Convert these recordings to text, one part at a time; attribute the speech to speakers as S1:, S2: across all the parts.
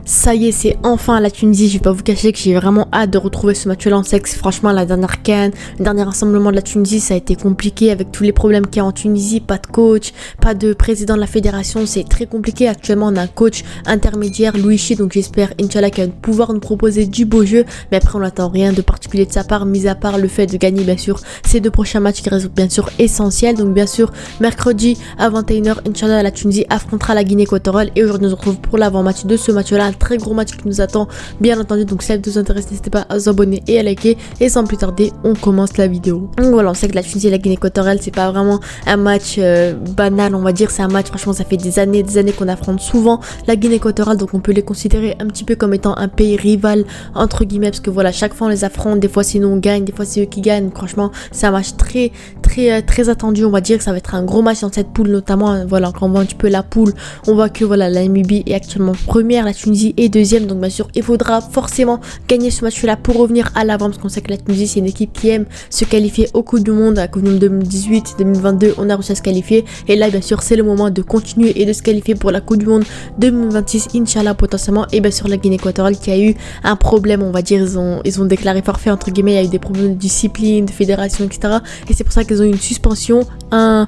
S1: Ça y est, c'est enfin la Tunisie. Je vais pas vous cacher que j'ai vraiment hâte de retrouver ce match-là. On sait que franchement, la dernière CAN, le dernier rassemblement de la Tunisie, ça a été compliqué avec tous les problèmes qu'il y a en Tunisie. Pas de coach, pas de président de la fédération. C'est très compliqué. Actuellement, on a un coach intermédiaire, Louichi. Donc j'espère, Inch'Allah, qu'il va pouvoir nous proposer du beau jeu. Mais après, on n'attend rien de particulier de sa part, mis à part le fait de gagner, bien sûr, ces deux prochains matchs qui restent bien sûr essentiels. Donc bien sûr, mercredi à 21h, Inch'Allah, la Tunisie affrontera la Guinée équatoriale. Et aujourd'hui, nous nous retrouve pour l'avant-match de ce match-là. Très gros match qui nous attend bien entendu, donc si ça vous intéresse, n'hésitez pas à vous abonner et à liker, et sans plus tarder on commence la vidéo. Donc voilà, on sait que la Tunisie et la Guinée équatoriale, c'est pas vraiment un match banal, on va dire. C'est un match, franchement, ça fait des années qu'on affronte souvent la Guinée équatoriale, donc on peut les considérer un petit peu comme étant un pays rival entre guillemets, parce que voilà, chaque fois on les affronte, des fois c'est nous on gagne, des fois c'est eux qui gagnent. Franchement, c'est un match très attendu, on va dire que ça va être un gros match dans cette poule, notamment voilà, quand on voit un petit peu la poule, on voit que voilà, la Namibie est actuellement première, la Tunisie est deuxième, donc bien sûr il faudra forcément gagner ce match là pour revenir à l'avant, parce qu'on sait que la Tunisie c'est une équipe qui aime se qualifier au Coupe du Monde. À la Coupe du Monde 2018, 2022 on a réussi à se qualifier, et là bien sûr c'est le moment de continuer et de se qualifier pour la Coupe du Monde 2026 Inch'Allah potentiellement. Et bien sûr la Guinée équatoriale qui a eu un problème, on va dire, ils ont déclaré forfait entre guillemets, il y a eu des problèmes de discipline, de fédération, etc. Et c'est pour ça qu'ils ont eu une suspension, un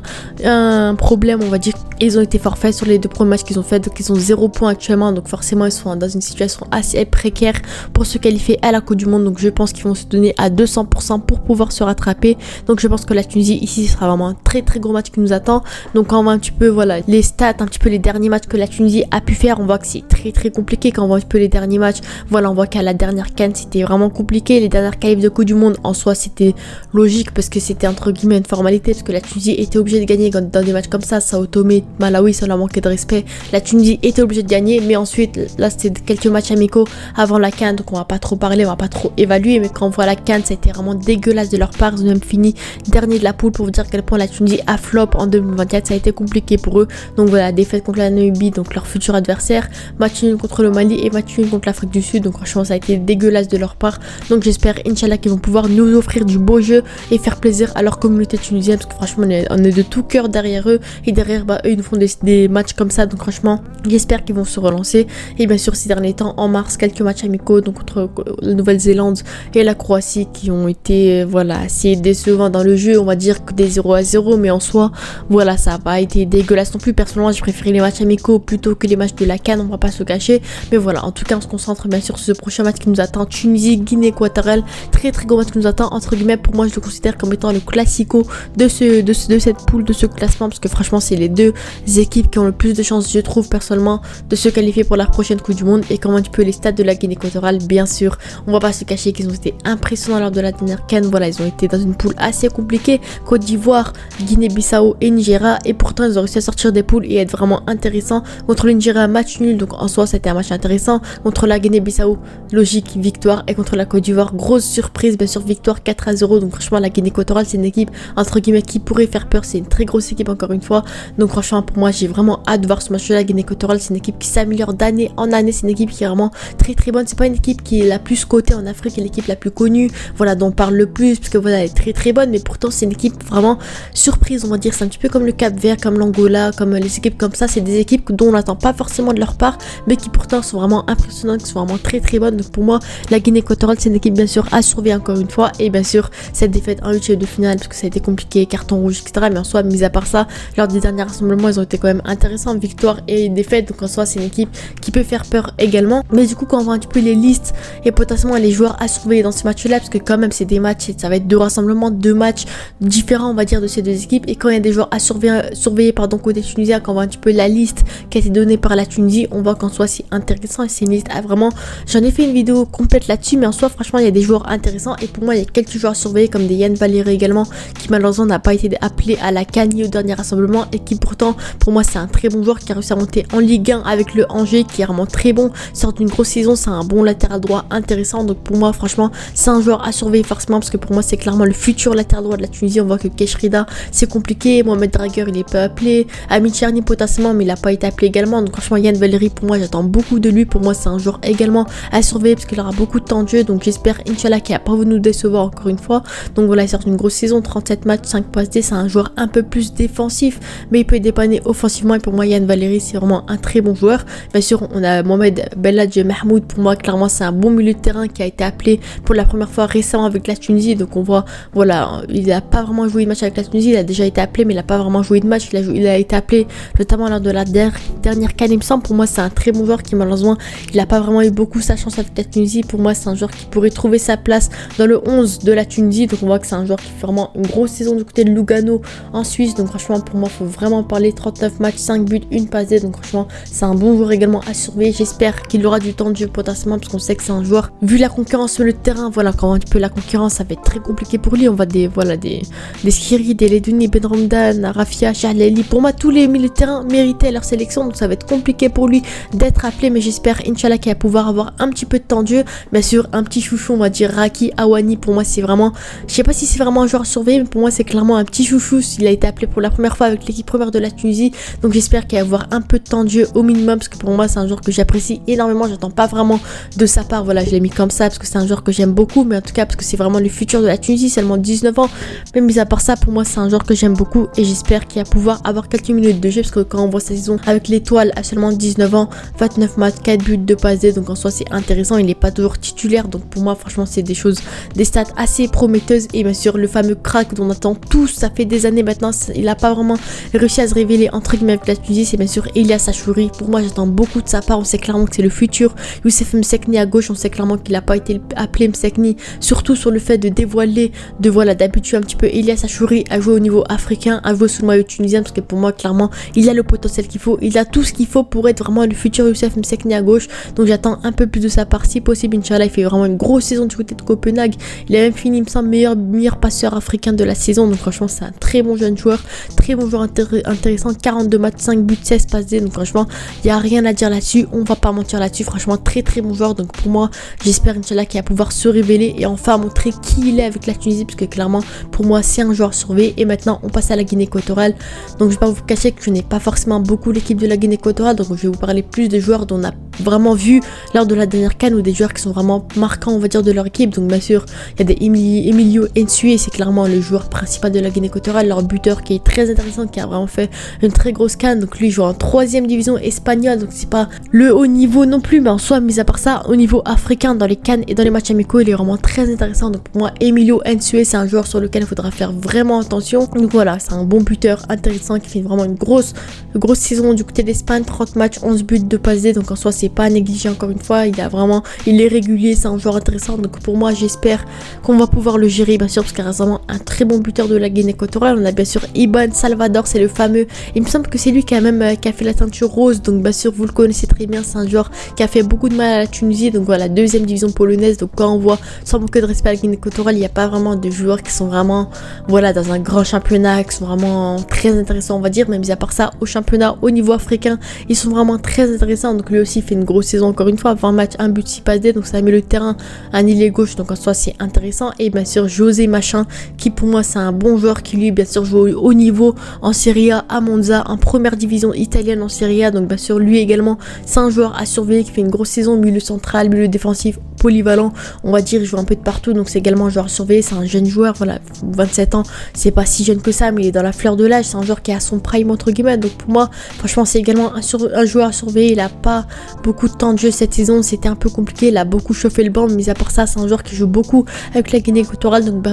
S1: problème, on va dire. Ils ont été forfaits sur les deux premiers matchs qu'ils ont fait, donc ils ont 0 points actuellement, donc forcément ils sont dans une situation assez précaire pour se qualifier à la Coupe du Monde. Donc je pense qu'ils vont se donner à 200% pour pouvoir se rattraper. Donc je pense que la Tunisie ici, ce sera vraiment un très gros match qui nous attend. Donc quand on voit un petit peu voilà les stats, un petit peu les derniers matchs que la Tunisie a pu faire, on voit que c'est très compliqué. Quand on voit un petit peu les derniers matchs, voilà, on voit qu'à la dernière CAN c'était vraiment compliqué. Les dernières qualifs de Coupe du Monde en soi c'était logique, parce que c'était entre guillemets une formalité, parce que la Tunisie était obligée de gagner dans des matchs comme ça. Sao Tomé, Malawi, ça leur manquait de respect, la Tunisie était obligée de gagner. Mais ensuite là c'était quelques matchs amicaux avant la CAN, donc on va pas trop parler, on va pas trop évaluer. Mais quand on voit la CAN, ça a été vraiment dégueulasse de leur part. Ils ont même fini dernier de la poule, pour vous dire à quel point la Tunisie a flop en 2024. Ça a été compliqué pour eux. Donc voilà, défaite contre la Namibie, donc leur futur adversaire, match nul contre le Mali et match nul contre l'Afrique du Sud. Donc franchement ça a été dégueulasse de leur part. Donc j'espère Inch'Allah qu'ils vont pouvoir nous offrir du beau jeu et faire plaisir à leur communauté tunisienne, parce que franchement on est de tout cœur derrière eux, et derrière eux ils nous font des matchs comme ça. Donc franchement j'espère qu'ils vont se relancer. Et bien sûr ces derniers temps, en mars, quelques matchs amicaux, donc contre la Nouvelle-Zélande et la Croatie, qui ont été voilà assez décevants dans le jeu, on va dire que des 0-0, mais en soi voilà, ça n'a pas été dégueulasse non plus. Personnellement j'ai préféré les matchs amicaux plutôt que les matchs de la CAN, on va pas se cacher. Mais voilà, en tout cas on se concentre bien sûr sur ce prochain match qui nous attend, Tunisie Guinée équatoriale. Très gros match qui nous attend, entre guillemets. Pour moi je le considère comme étant le classico de cette poule, de ce classement, parce que franchement c'est les deux équipes qui ont le plus de chances, je trouve personnellement, de se qualifier pour la prochaine Coupe du Monde. Et comment tu peux les stats de la Guinée équatoriale, bien sûr on va pas se cacher qu'ils ont été impressionnants lors de la dernière CAN. Voilà, ils ont été dans une poule assez compliquée, Côte d'Ivoire, Guinée-Bissau et Nigeria, et pourtant ils ont réussi à sortir des poules et être vraiment intéressants. Contre le Nigeria, match nul, donc en soi c'était un match intéressant. Contre la Guinée-Bissau, logique victoire, et contre la Côte d'Ivoire, grosse surprise, bien sûr victoire 4-0. Donc franchement la Guinée équatoriale c'est une équipe entre guillemets qui pourrait faire peur, c'est une très grosse équipe encore une fois. Donc franchement pour moi j'ai vraiment hâte de voir ce match là. La Guinée équatoriale c'est une équipe qui s'améliore d'année en année, c'est une équipe qui est vraiment très bonne. C'est pas une équipe qui est la plus cotée en Afrique, c'est l'équipe la plus connue, voilà, dont on parle le plus, parce que voilà elle est très bonne. Mais pourtant c'est une équipe vraiment surprise, on va dire. C'est un petit peu comme le Cap-Vert, comme l'Angola, comme les équipes comme ça. C'est des équipes dont on n'attend pas forcément de leur part, mais qui pourtant sont vraiment impressionnantes, qui sont vraiment très bonnes. Donc pour moi la Guinée équatoriale c'est une équipe bien sûr à surveiller encore une fois. Et bien sûr cette défaite en huitième de finale, parce que ça a été compliqué, carton rouge, etc. Mais en soi, mis à part ça, lors des derniers rassemblements ils ont été quand même intéressants, victoire et défaite. Donc en soi c'est une équipe qui peut faire peur également. Mais du coup quand on voit un petit peu les listes et potentiellement les joueurs à surveiller dans ce match là, parce que quand même c'est des matchs, ça va être deux rassemblements, deux matchs différents on va dire de ces deux équipes. Et quand il y a des joueurs à surveiller côté tunisien, quand on voit un petit peu la liste qui a été donnée par la Tunisie, on voit qu'en soi c'est intéressant. Et c'est une liste vraiment, j'en ai fait une vidéo complète là-dessus, mais en soi franchement il y a des joueurs intéressants. Et pour moi il y a quelques joueurs à surveiller, comme des Yann Valéry également, qui malheureusement n'a pas été appelé à la CAN au dernier rassemblement, et qui pourtant pour moi c'est un très bon joueur qui a réussi à monter en Ligue 1 avec le Angers, qui est vraiment très bon, sort d'une grosse saison, c'est un bon latéral droit intéressant. Donc pour moi franchement c'est un joueur à surveiller forcément, parce que pour moi c'est clairement le futur latéral droit de la Tunisie. On voit que Keshrida c'est compliqué, Mohamed Draguer il est pas appelé, Ami Tcherni potentiellement mais il a pas été appelé également. Donc franchement Yann Valéry pour moi j'attends beaucoup de lui. Pour moi c'est un joueur également à surveiller, parce qu'il aura beaucoup de temps de jeu. Donc j'espère Inch'Allah qu'il a pas voulu nous décevoir encore une fois. Donc voilà, il sort d'une grosse saison, 37 matchs, 5 passes D. C'est un joueur un peu plus défensif, mais il peut dépanner offensivement. Et pour moi Yann Valéry c'est vraiment un très bon joueur. Bien sûr on a Mohamed Belhadji Mahmoud, pour moi clairement c'est un bon milieu de terrain qui a été appelé pour la première fois récemment avec la Tunisie. Donc on voit, voilà, il n'a pas vraiment joué de match avec la Tunisie, il a déjà été appelé mais il n'a pas vraiment joué de match. Il a été appelé notamment lors de la dernière CAN il me semble. Pour moi c'est un très bon joueur qui malheureusement il n'a pas vraiment eu beaucoup sa chance avec la Tunisie. Pour moi c'est un joueur qui pourrait trouver sa place dans le 11 de la Tunisie. Donc on voit que c'est un joueur qui fait vraiment une grosse saison du côté de Lugano en Suisse. Donc franchement pour moi il faut vraiment parler. 39 matchs, 5 buts, 1 passe D. Donc franchement c'est un bon joueur également à surveiller. J'espère qu'il aura du temps de jeu potentiellement parce qu'on sait que c'est un joueur, vu la concurrence sur le terrain, voilà, quand un peu la concurrence ça va être très compliqué pour lui. On va des Skiri, des Leduni, Ben Ramdan, Rafia, Chahleli. Pour moi tous les milieux de terrain méritaient leur sélection, donc ça va être compliqué pour lui d'être appelé, mais j'espère Inch'Allah qu'il va pouvoir avoir un petit peu de temps de jeu. Bien sûr un petit chouchou, on va dire Raki Awani. Pour moi c'est vraiment, je sais pas si c'est vraiment un joueur à surveiller, mais pour moi c'est clairement un petit chouchou. Il a été appelé pour la première fois avec l'équipe première de la Tunisie, donc j'espère qu'il va avoir un peu de temps de jeu au minimum, parce que pour moi c'est un joueur que j'apprécie énormément. J'attends pas vraiment de sa part, voilà, je l'ai mis comme ça parce que c'est un joueur que j'aime beaucoup, mais en tout cas parce que c'est vraiment le futur de la Tunisie, seulement 19 ans, mais mis à part ça pour moi c'est un joueur que j'aime beaucoup et j'espère qu'il va pouvoir avoir quelques minutes de jeu, parce que quand on voit sa saison avec l'étoile à seulement 19 ans, 29 matchs, 4 buts, 2 passes D, donc en soi c'est intéressant. Il n'est pas toujours titulaire, donc pour moi franchement c'est des stats assez prometteuses. Et bien sûr le fameux crack dont on attend tous, ça fait des années maintenant, il n'a pas vraiment réussi à se révéler entre guillemets avec la Tunisie, c'est bien sûr Elias Achouri. Pour moi j'attends beaucoup de sa part, on sait clairement que c'est le futur. Youssef Msekni à gauche, on sait clairement qu'il n'a pas été appelé Msekni, surtout sur le fait de dévoiler, d'habituer un petit peu Elias Achouri à jouer au niveau africain, à jouer sous le maillot tunisien, parce que pour moi clairement il a le potentiel qu'il faut, il a tout ce qu'il faut pour être vraiment le futur Youssef Msekni à gauche. Donc j'attends un peu plus de sa part si possible. Inch'Allah, il fait vraiment une grosse saison du côté de Copenhague, il a même fini il me semble meilleur passeur africain de la saison. Donc franchement c'est un très bon jeune joueur, très bon joueur intéressant. 42 matchs, 5 buts, 16 passes D, donc franchement il n'y a rien à dire là-dessus, on va pas mentir là-dessus. Franchement très bon joueur, donc pour moi j'espère Inch'Allah qu'il va pouvoir se révéler et enfin montrer qui il est avec la Tunisie, parce que clairement pour moi c'est un joueur surveillé. Et maintenant on passe à la Guinée équatoriale. Donc je vais pas vous cacher que je n'ai pas forcément beaucoup l'équipe de la Guinée équatoriale, donc je vais vous parler plus des joueurs dont on a vraiment vu lors de la dernière CAN, ou des joueurs qui sont vraiment marquants on va dire de leur équipe. Donc bien sûr il y a des Emilio Nsue, c'est clairement le joueur principal de la Guinée équatoriale, leur buteur qui est très intéressant, qui a vraiment fait une très grosse CAN. Donc lui il joue en 3e division espagnole, donc c'est pas le haut niveau non plus, mais en soi mis à part ça au niveau africain dans les CAN et dans les matchs amicaux il est vraiment très intéressant. Donc pour moi Emilio Nsue c'est un joueur sur lequel il faudra faire vraiment attention. Donc voilà, c'est un bon buteur intéressant qui fait vraiment une grosse saison du côté d'Espagne. 30 matchs, 11 buts, 2 passes D, donc en soi c'est pas à négliger. Encore une fois il est régulier, c'est un joueur intéressant. Donc pour moi j'espère qu'on va pouvoir le gérer, bien sûr, parce qu'il y a récemment un très bon buteur de la Guinée équatoriale. On a bien sûr Iban Salvador, c'est le fameux, il me semble que c'est lui qui a fait la teinture rose, donc bien sûr vous le connaissez très bien, c'est un joueur qui a fait beaucoup de mal à la Tunisie. Donc voilà, 2e division polonaise. Donc quand on voit, sans manquer de respect à la Guinée équatoriale, il n'y a pas vraiment de joueurs qui sont vraiment, voilà, dans un grand championnat, qui sont vraiment très intéressants on va dire. Mais mis à part ça, au championnat au niveau africain ils sont vraiment très intéressants. Donc lui aussi fait une grosse saison, encore une fois, 20 matchs, 1 but, 6 passes D, donc ça met le terrain à un ailier gauche, donc en soi c'est intéressant. Et bien sûr José Machin, qui pour moi c'est un bon joueur, qui lui bien sûr joue au haut niveau en Serie A à Monza, en première division italienne en Serie A. Donc bien sûr lui également c'est un joueur à surveiller, qui fait une grosse saison, milieu central, milieu défensif, polyvalent on va dire, il joue un peu de partout, donc c'est également un joueur à surveiller. C'est un jeune joueur, voilà, 27 ans, c'est pas si jeune que ça, mais il est dans la fleur de l'âge, c'est un joueur qui est à son prime entre guillemets. Donc pour moi franchement c'est également un joueur à surveiller. Il a pas beaucoup de temps de jeu cette saison, c'était un peu compliqué, il a beaucoup chauffé le banc, mais à part ça c'est un joueur qui joue beaucoup avec la Guinée équatoriale. Donc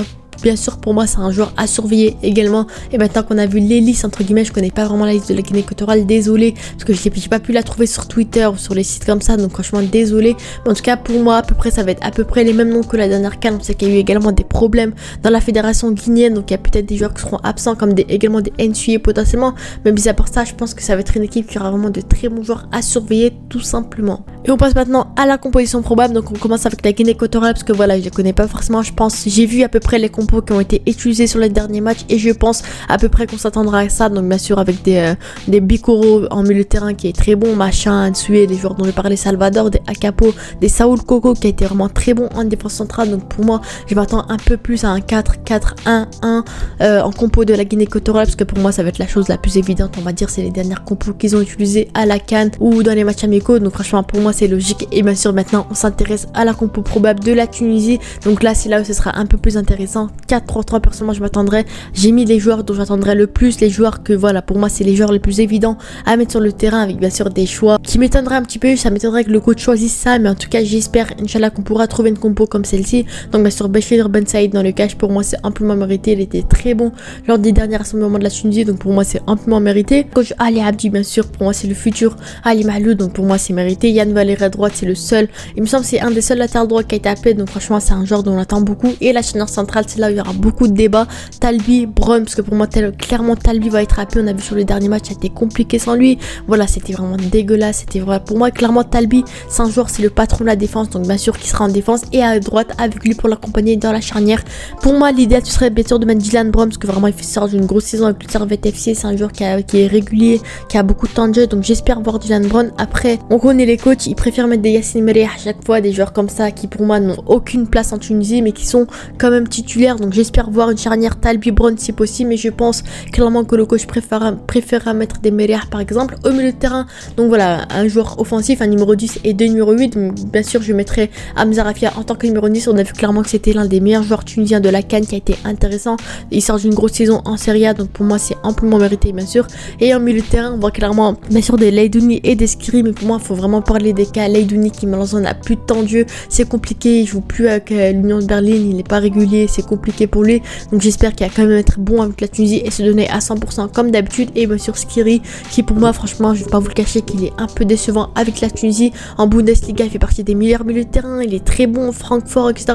S1: bien sûr pour moi c'est un joueur à surveiller également. Et maintenant qu'on a vu l'hélice entre guillemets, je connais pas vraiment la liste de la Guinée équatoriale, désolé, parce que j'ai pas pu la trouver sur Twitter ou sur les sites comme ça, donc franchement désolé. Mais en tout cas pour moi à peu près ça va être à peu près les mêmes noms que la dernière CAN. On sait qu'il y a eu également des problèmes dans la fédération guinéenne, donc il y a peut-être des joueurs qui seront absents, comme également des Nsue potentiellement. Mais mis à part ça, je pense que ça va être une équipe qui aura vraiment de très bons joueurs à surveiller tout simplement. Et on passe maintenant à la composition probable. Donc on commence avec la Guinée équatoriale, parce que voilà, je les connais pas forcément, je pense, j'ai vu à peu près les compos qui ont été utilisés sur les derniers matchs, et je pense à peu près qu'on s'attendra à ça. Donc bien sûr avec des Bikoro en milieu de terrain qui est très bon, Machin, Nsue, les joueurs dont je parlais, Salvador, des Akapo, des Saoul Koko qui a été vraiment très bon en défense centrale. Donc pour moi je m'attends un peu plus à un 4-4-1-1 en compo de la Guinée équatoriale, parce que pour moi ça va être la chose la plus évidente on va dire. C'est les dernières compos qu'ils ont utilisées à la CAN ou dans les matchs amicaux, donc franchement pour moi c'est logique. Et bien sûr maintenant on s'intéresse à la compo probable de la Tunisie. Donc là c'est là où ce sera un peu plus intéressant. 4-3-3 personnellement je m'attendrais. J'ai mis les joueurs dont j'attendrais le plus, les joueurs que voilà pour moi c'est les joueurs les plus évidents à mettre sur le terrain, avec bien sûr des choix qui m'étonneraient un petit peu. Ça m'étonnerait que le coach choisisse ça, mais en tout cas j'espère Inch'Allah qu'on pourra trouver une compo comme celle-ci. Donc bien sûr Béchir Ben Saïd dans le cash, pour moi c'est amplement mérité. Il était très bon lors des derniers rassemblements de la Tunisie, donc pour moi c'est amplement mérité. Coach Ali Abdi bien sûr, pour moi c'est le futur Ali Mahlou, donc pour moi c'est mérité. Yann Valéry à droite, c'est le seul, il me semble c'est un des seuls latérales droits qui a été appelé, donc franchement c'est un joueur dont on attend beaucoup. Et la charnière centrale, c'est là où il y aura beaucoup de débats, Talbi, Brown, parce que pour moi clairement Talbi va être appelé. On a vu sur les derniers matchs, ça a été compliqué sans lui, voilà c'était vraiment dégueulasse. C'était vrai pour moi clairement Talbi c'est un joueur, c'est le patron de la défense, donc bien sûr qui sera en défense et à droite avec lui pour l'accompagner dans la charnière. Pour moi l'idéal ce serait bien sûr de mettre Dylan Brown, parce que vraiment il fait sortir d'une grosse saison avec le Servette FC. C'est un joueur qui est régulier, qui a beaucoup de temps de jeu, donc j'espère voir Dylan Brown. Après on connaît les coachs, ils préfèrent mettre des Yassine Merih à chaque fois, des joueurs comme ça qui pour moi n'ont aucune place en Tunisie mais qui sont quand même titulaires, donc j'espère voir une charnière Talbi Brown si possible. Mais je pense clairement que le coach préférera mettre des Merih par exemple au milieu de terrain. Donc voilà, un joueur offensif, un numéro 10 et deux numéro 8. Bien sûr je mettrai Hamza Rafia en tant que numéro 10. On a vu clairement que c'était l'un des meilleurs joueurs tunisiens de la CAN, qui a été intéressant. Il sort d'une grosse saison en Serie A, donc pour moi c'est amplement mérité bien sûr. Et en milieu de terrain on voit clairement bien sûr des Leidouni et des Skiri, mais pour moi il faut vraiment parler des cas. Leidouni qui malheureusement n'a plus de temps de jeu, c'est compliqué, il joue plus avec l'Union de Berlin, il n'est pas régulier, c'est compliqué pour lui, donc j'espère qu'il va quand même être bon avec la Tunisie et se donner à 100% comme d'habitude. Et bien sûr Skiri qui pour moi franchement je vais pas vous le cacher qu'il est un peu décevant avec la Tunisie. En Bundesliga il fait partie des meilleurs milieux de terrain, il est très bon, Francfort etc,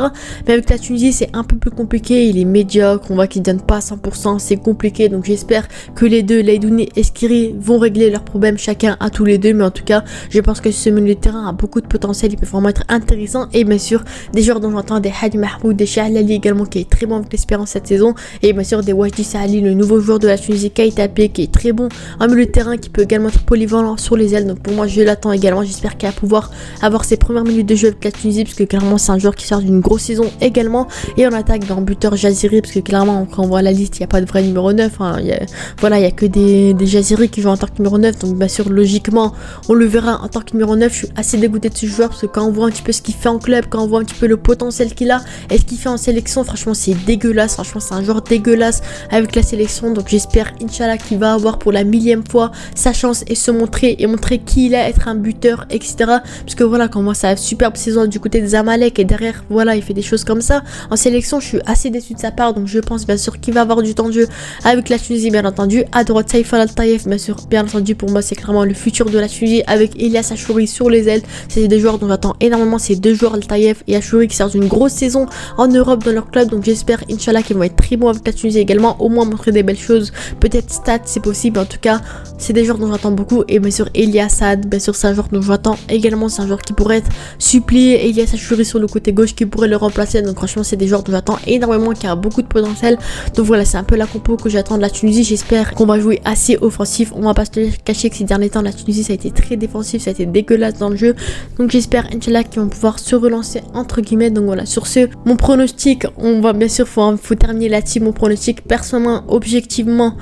S1: mais avec la Tunisie c'est un peu plus compliqué, il est médiocre, on voit qu'il donne pas à 100%, c'est compliqué. Donc j'espère que les deux, Leidouni et Skiri, vont régler leurs problèmes chacun à tous les deux. Mais en tout cas je pense que ce milieu de terrain a beaucoup de potentiel, il peut vraiment être intéressant. Et bien sûr des joueurs dont j'entends, des Hadi Mahmoud, des Shahlali également, qui est très bon avec l'Espérance cette saison. Et bien sûr des Wajdi Sahali, le nouveau joueur de la Tunisie qui a été appelé, qui est très bon en milieu de terrain, qui peut également être polyvalent sur les ailes. Donc pour moi je l'attends également, j'espère qu'il va pouvoir avoir ses premières minutes de jeu avec la Tunisie, parce que clairement c'est un joueur qui sort d'une grosse saison également. Et en attaque dans buteur Jaziri, parce que clairement quand on voit la liste il n'y a pas de vrai numéro 9, hein. Il y a que des Jaziri qui jouent en tant que numéro 9, donc bien sûr logiquement on le verra en tant que numéro 9. Je suis assez dégoûté de ce joueur, parce que quand on voit un petit peu ce qu'il fait en club, quand on voit un petit peu le potentiel qu'il a et ce qu'il fait en sélection, franchement c'est dégueulasse, franchement c'est un joueur dégueulasse avec la sélection. Donc j'espère Inch'Allah qu'il va avoir pour la millième fois sa chance et se montrer et montrer qui il est, être un buteur etc, parce que voilà quand on voit sa superbe saison du côté des Zamalek et derrière voilà il fait des choses comme ça en sélection, je suis assez déçu de sa part. Donc je pense bien sûr qu'il va avoir du temps de jeu avec la Tunisie bien entendu. À droite Saïf Al-Taïef bien sûr, bien entendu pour moi c'est clairement le futur de la Tunisie avec Elias Achouri sur les ailes. C'est des joueurs dont j'attends énormément, ces deux joueurs Al-Taïef et Achouri qui sortent d'une grosse saison en Europe dans leur club. Donc j'espère Inch'Allah qu'ils vont être très bons avec la Tunisie également, au moins montrer des belles choses, peut-être stats c'est possible. En tout cas c'est des joueurs dont j'attends beaucoup. Et bien sûr Elias Saad, bien sûr c'est un joueur dont j'attends également, c'est un joueur qui pourrait être supplié. Elias Achouri sur le côté gauche qui pourrait le remplacer. Donc franchement c'est des joueurs dont j'attends énormément, qui a beaucoup de potentiel. Donc voilà, c'est un peu la compo que j'attends de la Tunisie. J'espère qu'on va jouer assez offensif, on va pas se cacher que ces derniers temps la Tunisie ça a été très défensif, ça a été dégueulasse dans le jeu. Donc j'espère Inch'Allah qu'ils vont pouvoir se relancer entre guillemets. Donc voilà, sur ce mon pronostic, on va bien sûr faut terminer là-dessus. Mon pronostic personnellement, objectivement,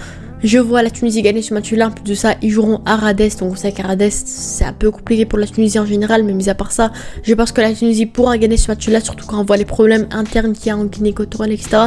S1: je vois la Tunisie gagner ce match-là. En plus de ça, ils joueront à Radès. Donc on sait qu'à Radès, c'est un peu compliqué pour la Tunisie en général. Mais mis à part ça, je pense que la Tunisie pourra gagner ce match-là. Surtout quand on voit les problèmes internes qu'il y a en Guinée équatoriale, etc.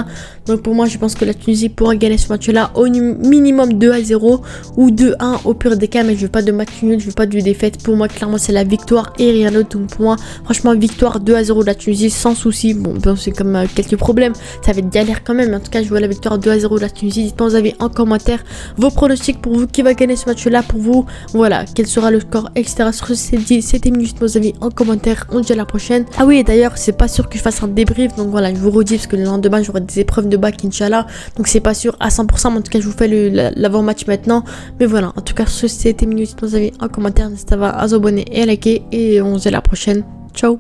S1: Donc pour moi, je pense que la Tunisie pourra gagner ce match-là au minimum 2-0 ou 2-1 au pire des cas. Mais je veux pas de match nul, je veux pas de défaite. Pour moi, clairement, c'est la victoire et rien d'autre. Donc pour moi, franchement, victoire 2-0 de la Tunisie sans souci. Bon, c'est comme quelques problèmes. Ça va être galère quand même. Mais en tout cas, je vois la victoire 2-0 de la Tunisie. Dites-moi vos avis en commentaire, vos pronostics pour vous, qui va gagner ce match là pour vous, voilà, quel sera le score etc. Sur c'était minutes, vos avis en commentaire. On se dit à la prochaine. Ah oui, et d'ailleurs c'est pas sûr que je fasse un débrief, donc voilà, je vous redis parce que le lendemain j'aurai des épreuves de bac Inch'Allah, donc c'est pas sûr à 100%, mais en tout cas je vous fais l'avant-match maintenant. Mais voilà, en tout cas sur c'était minutes, vos avis en commentaire. N'hésitez pas à vous abonner et à liker, et on se dit à la prochaine.